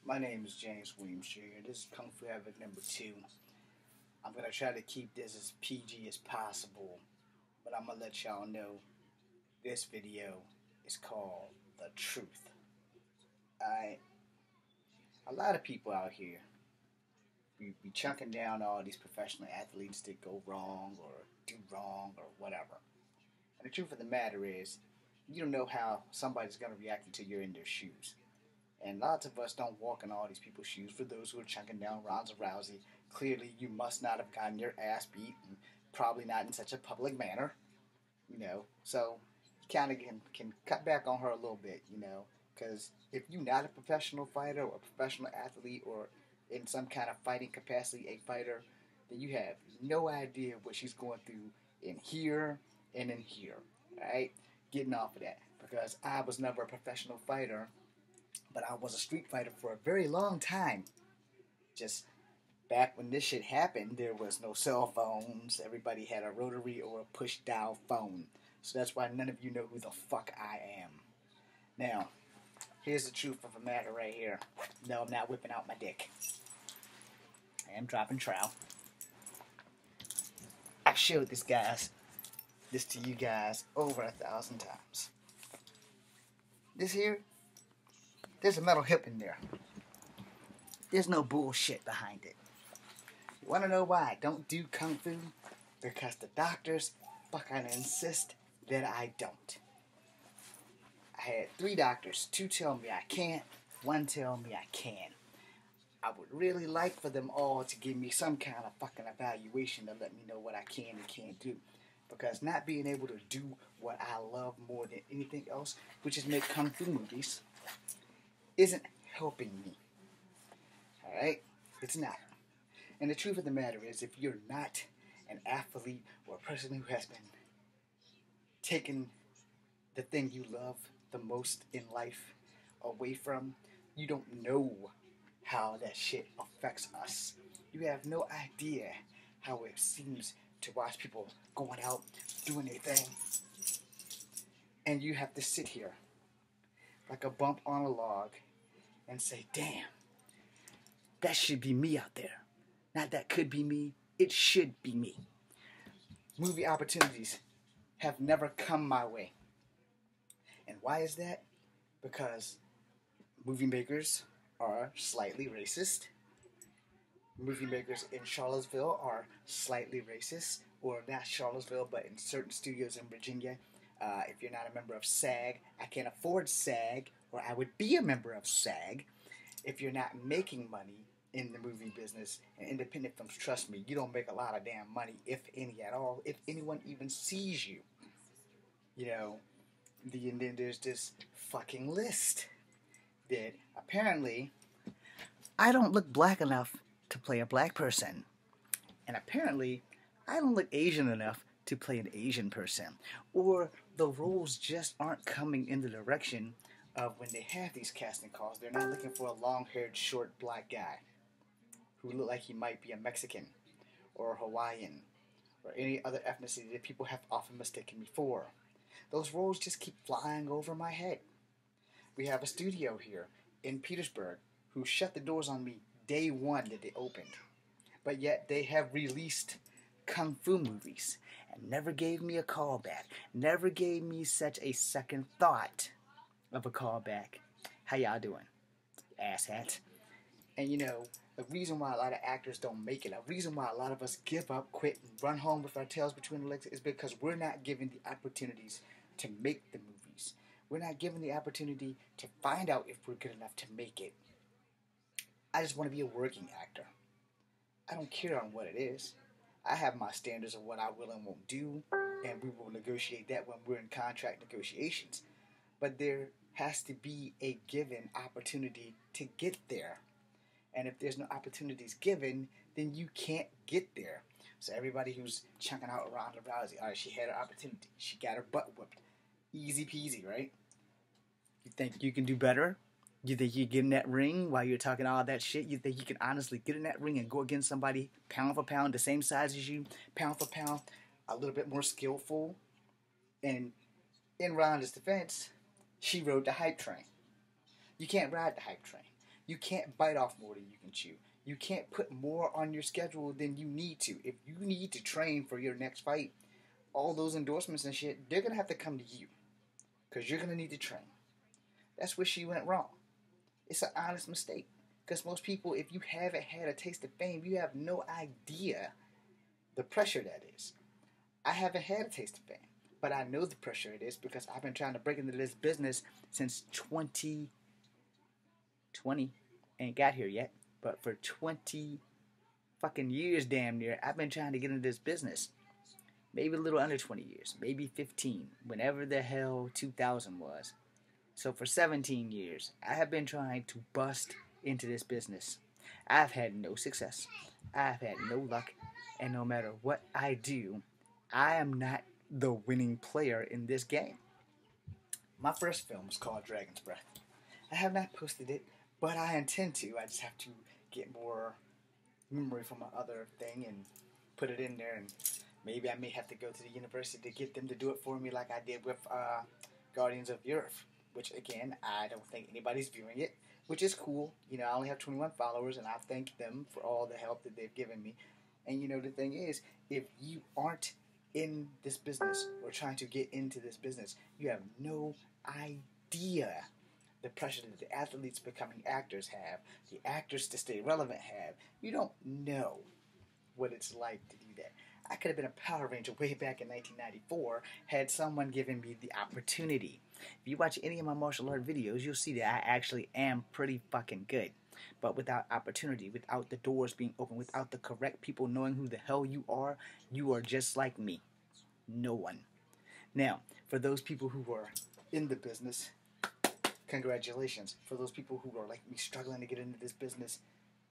My name is James Williams Jr. This is Kung Fu Epic number 2. I'm going to try to keep this as PG as possible, but I'm going to let y'all know this video is called The Truth. Alright? A lot of people out here be chunking down all these professional athletes that go wrong or do wrong or whatever. And the truth of the matter is, you don't know how somebody's going to react until you're in their shoes. And lots of us don't walk in all these people's shoes. For those who are chunking down Ronda Rousey, clearly you must not have gotten your ass beat, and probably not in such a public manner, So you kind of can cut back on her a little bit, because if you're not a professional fighter or a professional athlete or in some kind of fighting capacity, a fighter, then you have no idea what she's going through in here and in here, right? Getting off of that, because I was never a professional fighter, but I was a street fighter for a very long time. Just back when this shit happened, there was no cell phones. Everybody had a rotary or a push dial phone. So that's why none of you know who the fuck I am. Now, here's the truth of the matter right here. No, I'm not whipping out my dick. I am dropping trowel. I've showed this to you guys over 1,000 times. This here, there's a metal hip in there. There's no bullshit behind it. You want to know why I don't do Kung Fu? Because the doctors fucking insist that I don't. I had 3 doctors. 2 tell me I can't. 1 tell me I can. I would really like for them all to give me some kind of fucking evaluation to let me know what I can and can't do. Because not being able to do what I love more than anything else, which is make Kung Fu movies, isn't helping me. Alright? It's not. And the truth of the matter is, if you're not an athlete or a person who has been taking the thing you love the most in life away from, you don't know how that shit affects us. You have no idea how it seems to watch people going out, doing their thing, and you have to sit here like a bump on a log and say, damn, that should be me out there. Not that could be me, it should be me. Movie opportunities have never come my way. And why is that? Because movie makers are slightly racist. Movie makers in Charlottesville are slightly racist, or not Charlottesville, but in certain studios in Virginia. If you're not a member of SAG, I can't afford SAG, or I would be a member of SAG. If you're not making money in the movie business and independent films, trust me, you don't make a lot of damn money, if any at all, if anyone even sees you. And then there's this fucking list that apparently I don't look black enough to play a black person. And apparently I don't look Asian enough to play an Asian person. Or the roles just aren't coming in the direction of when they have these casting calls. They're not looking for a long-haired, short, black guy who look like he might be a Mexican or a Hawaiian or any other ethnicity that people have often mistaken me for. Those roles just keep flying over my head. We have a studio here in Petersburg who shut the doors on me day 1 that they opened. But yet they have released Kung Fu movies and never gave me a call back. Never gave me such a second thought of a call back. How y'all doing? Asshats. And the reason why a lot of actors don't make it, a reason why a lot of us give up, quit, and run home with our tails between the legs is because we're not given the opportunities to make the movies. We're not given the opportunity to find out if we're good enough to make it. I just want to be a working actor. I don't care on what it is. I have my standards of what I will and won't do, and we will negotiate that when we're in contract negotiations. But there has to be a given opportunity to get there. And if there's no opportunities given, then you can't get there. So everybody who's chunking out Ronda Rousey, all right, she had her opportunity. She got her butt whooped. Easy peasy, right? You think you can do better? You think you get in that ring while you're talking all that shit? You think you can honestly get in that ring and go against somebody pound for pound, the same size as you, pound for pound, a little bit more skillful? And in Ronda's defense, she rode the hype train. You can't ride the hype train. You can't bite off more than you can chew. You can't put more on your schedule than you need to. If you need to train for your next fight, all those endorsements and shit, they're going to have to come to you. Because you're going to need to train. That's where she went wrong. It's an honest mistake. Because most people, if you haven't had a taste of fame, you have no idea the pressure that is. I haven't had a taste of fame. But I know the pressure it is because I've been trying to break into this business since 2020. Ain't got here yet. But for 20 fucking years damn near, I've been trying to get into this business. Maybe a little under 20 years. Maybe 15. Whenever the hell 2000 was. So for 17 years, I have been trying to bust into this business. I've had no success. I've had no luck. And no matter what I do, I am not the winning player in this game. My first film was called Dragon's Breath. I have not posted it, but I intend to. I just have to get more memory from my other thing and put it in there. And maybe I may have to go to the university to get them to do it for me like I did with Guardians of the Earth. Which, again, I don't think anybody's viewing it, which is cool. You know, I only have 21 followers, and I thank them for all the help that they've given me. And, you know, the thing is, if you aren't in this business or trying to get into this business, you have no idea the pressure that the athletes becoming actors have, the actors to stay relevant have. You don't know what it's like to do that. I could have been a Power Ranger way back in 1994 had someone given me the opportunity. If you watch any of my martial art videos, you'll see that I actually am pretty fucking good. But without opportunity, without the doors being open, without the correct people knowing who the hell you are just like me. No one. Now, for those people who are in the business, congratulations. For those people who are like me struggling to get into this business,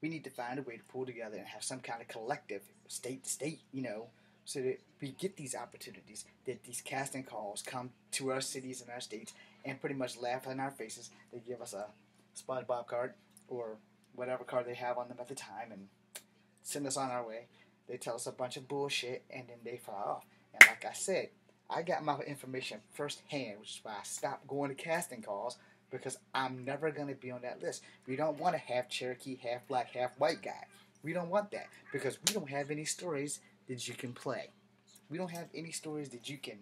we need to find a way to pull together and have some kind of collective, state to state, you know, so that we get these opportunities, that these casting calls come to our cities and our states and pretty much laugh in our faces. They give us a SpongeBob card or whatever card they have on them at the time and send us on our way. They tell us a bunch of bullshit and then they fly off. And like I said, I got my information firsthand, which is why I stopped going to casting calls, because I'm never going to be on that list. We don't want a half Cherokee, half black, half white guy. We don't want that because we don't have any stories that you can play. We don't have any stories that you can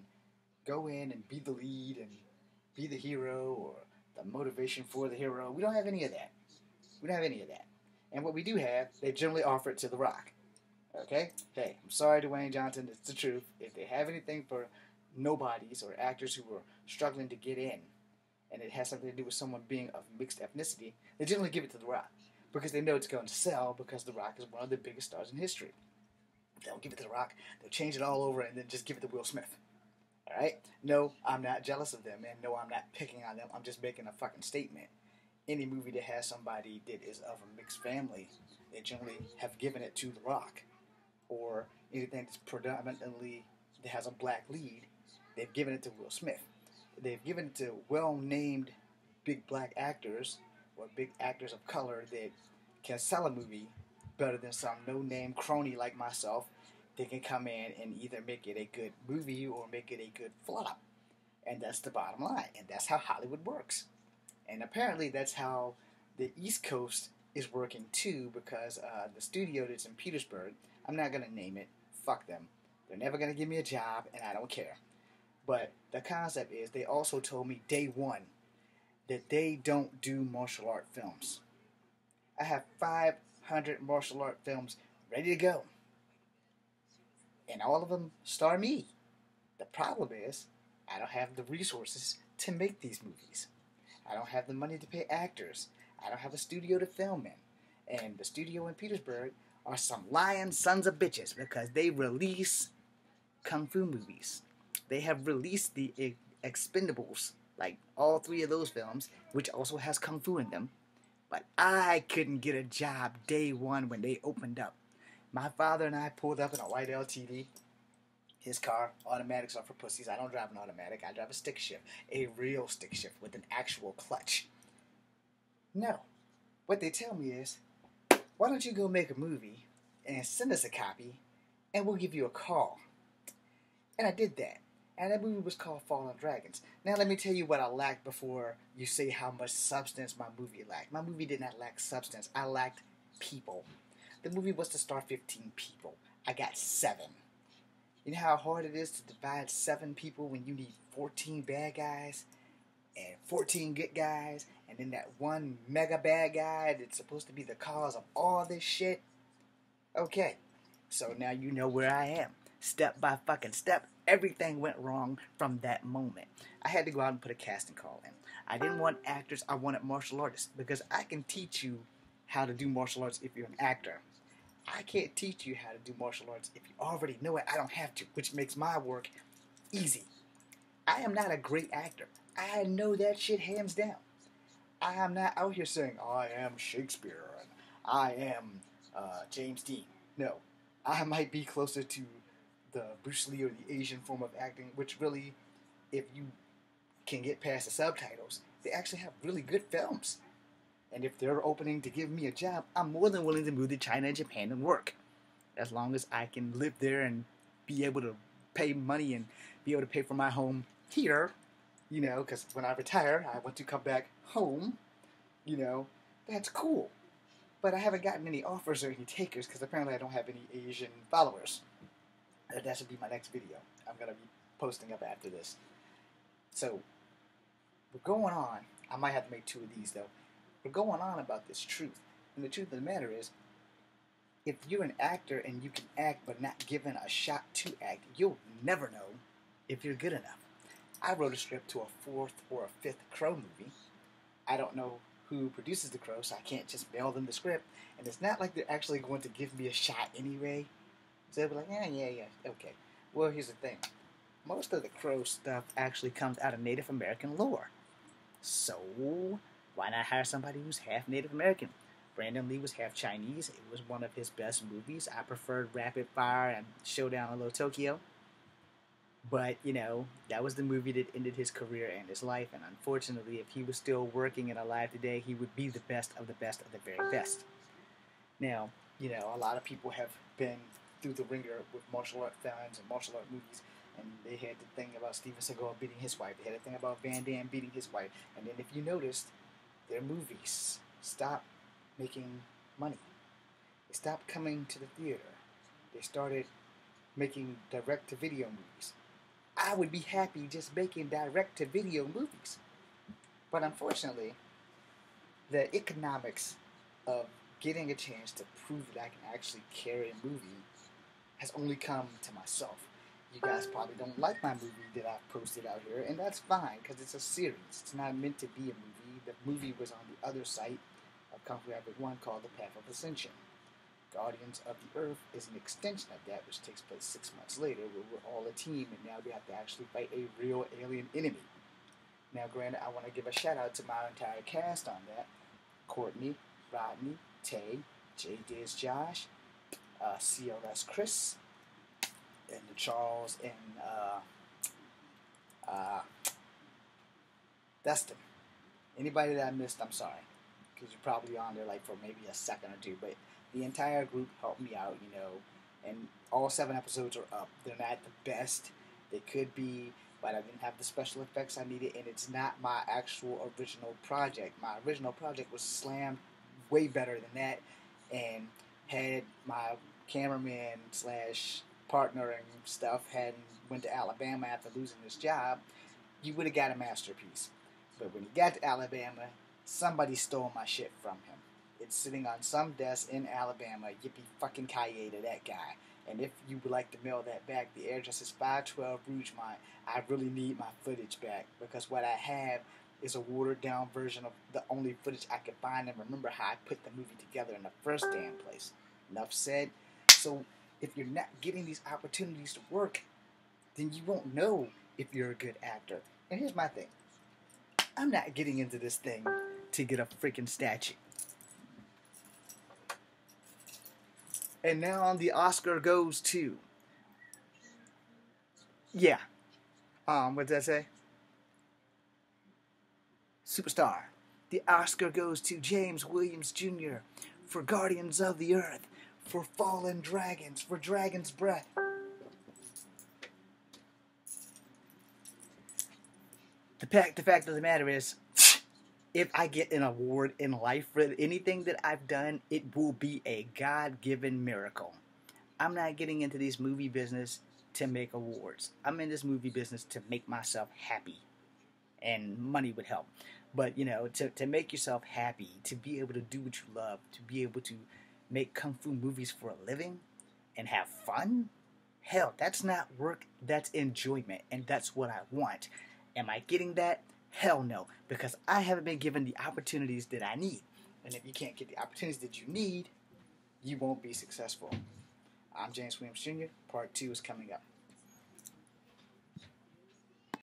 go in and be the lead and be the hero or the motivation for the hero. We don't have any of that. We don't have any of that. And what we do have, they generally offer it to The Rock. Okay? Hey, I'm sorry, Dwayne Johnson. It's the truth. If they have anything for nobodies or actors who are struggling to get in, and it has something to do with someone being of mixed ethnicity, they generally give it to The Rock because they know it's going to sell because The Rock is one of the biggest stars in history. They'll give it to The Rock, they'll change it all over, and then just give it to Will Smith. Alright? No, I'm not jealous of them, and no, I'm not picking on them. I'm just making a fucking statement. Any movie that has somebody that is of a mixed family, they generally have given it to The Rock. Or anything that's predominantly that has a black lead, they've given it to Will Smith. They've given it to well-named big black actors or big actors of color that can sell a movie better than some no-name crony like myself. They can come in and either make it a good movie or make it a good flop. And that's the bottom line. And that's how Hollywood works. And apparently that's how the East Coast is working too, because the studio that's in Petersburg, I'm not going to name it. Fuck them. They're never going to give me a job, and I don't care. But the concept is, they also told me day one that they don't do martial art films. I have 500 martial art films ready to go. And all of them star me. The problem is, I don't have the resources to make these movies. I don't have the money to pay actors. I don't have a studio to film in. And the studio in Petersburg are some lying sons of bitches because they release kung fu movies. They have released the Expendables, like all 3 of those films, which also has kung fu in them. But I couldn't get a job day one when they opened up. My father and I pulled up in a white LTD. His car, automatics are for pussies. I don't drive an automatic. I drive a stick shift. A real stick shift with an actual clutch. No. What they tell me is, why don't you go make a movie and send us a copy and we'll give you a call. And I did that. And that movie was called Fallen Dragons. Now let me tell you what I lacked before you say how much substance my movie lacked. My movie did not lack substance. I lacked people. The movie was to star 15 people. I got 7. You know how hard it is to divide 7 people when you need 14 bad guys and 14 good guys, and then that one mega bad guy that's supposed to be the cause of all this shit? Okay, so now you know where I am. Step by fucking step, everything went wrong from that moment. I had to go out and put a casting call in. I didn't want actors, I wanted martial artists, because I can teach you how to do martial arts if you're an actor. I can't teach you how to do martial arts if you already know it. I don't have to, which makes my work easy. I am not a great actor. I know that shit hands down. I am not out here saying, I am Shakespeare and I am James Dean. No. I might be closer to the Bruce Lee or the Asian form of acting, which really, if you can get past the subtitles, they actually have really good films. And if they're opening to give me a job, I'm more than willing to move to China and Japan and work. As long as I can live there and be able to pay money and be able to pay for my home here, you know, because when I retire, I want to come back home, you know, that's cool. But I haven't gotten any offers or any takers because apparently I don't have any Asian followers. That should be my next video. I'm going to be posting up after this. So, we're going on. I might have to make 2 of these, though. We're going on about this truth. And the truth of the matter is, if you're an actor and you can act but not given a shot to act, you'll never know if you're good enough. I wrote a script to a 4th or a 5th Crow movie. I don't know who produces the Crow, so I can't just mail them the script. And it's not like they're actually going to give me a shot anyway. So they'll be like, yeah, okay. Well, here's the thing. Most of the Crow stuff actually comes out of Native American lore. So, why not hire somebody who's half Native American? Brandon Lee was half Chinese. It was one of his best movies. I preferred Rapid Fire and Showdown in Little Tokyo. But, you know, that was the movie that ended his career and his life. And unfortunately, if he was still working and alive today, he would be the best of the best of the very best. Now, you know, a lot of people have been through the ringer with martial art films and martial art movies. And they had the thing about Steven Seagal beating his wife. They had the thing about Van Damme beating his wife. And then if you noticed, their movies stopped making money. They stopped coming to the theater. They started making direct-to-video movies. I would be happy just making direct-to-video movies. But unfortunately, the economics of getting a chance to prove that I can actually carry a movie has only come to myself. You guys probably don't like my movie that I've posted out here, and that's fine, because it's a series. It's not meant to be a movie. The movie was on the other site of Kung Fu Epic 1 called The Path of Ascension. Guardians of the Earth is an extension of that, which takes place 6 months later, where we're all a team, and now we have to actually fight a real alien enemy. Now, granted, I want to give a shout-out to my entire cast on that. Courtney, Rodney, Tay, J. Diz Josh, CLS Chris, and Charles, and Dustin. Anybody that I missed, I'm sorry, because you're probably on there like for maybe a second or 2, but the entire group helped me out, you know, and all 7 episodes are up. They're not the best. They could be, but I didn't have the special effects I needed, and it's not my actual original project. My original project was slammed way better than that, and had my cameraman slash partner and stuff hadn't went to Alabama after losing his job, you would have got a masterpiece. But when he got to Alabama, somebody stole my shit from him. It's sitting on some desk in Alabama. Yippee fucking kaye to that guy. And if you would like to mail that back, the address is 512 Rougemont. I really need my footage back, because what I have is a watered down version of the only footage I could find and remember how I put the movie together in the first damn place. Enough said. So if you're not getting these opportunities to work, then you won't know if you're a good actor. And here's my thing. I'm not getting into this thing to get a freaking statue. And now the Oscar goes to... Yeah. What did I say? Superstar. The Oscar goes to James Williams Jr. for Guardians of the Earth, for Fallen Dragons, for Dragon's Breath. the fact of the matter is, if I get an award in life for anything that I've done, it will be a God-given miracle. I'm not getting into this movie business to make awards. I'm in this movie business to make myself happy. And money would help. But, you know, to make yourself happy, to be able to do what you love, to be able to make kung fu movies for a living and have fun, hell, that's not work, that's enjoyment, and that's what I want. Am I getting that? Hell no, because I haven't been given the opportunities that I need. And if you can't get the opportunities that you need, you won't be successful. I'm James Williams Jr. Part 2 is coming up.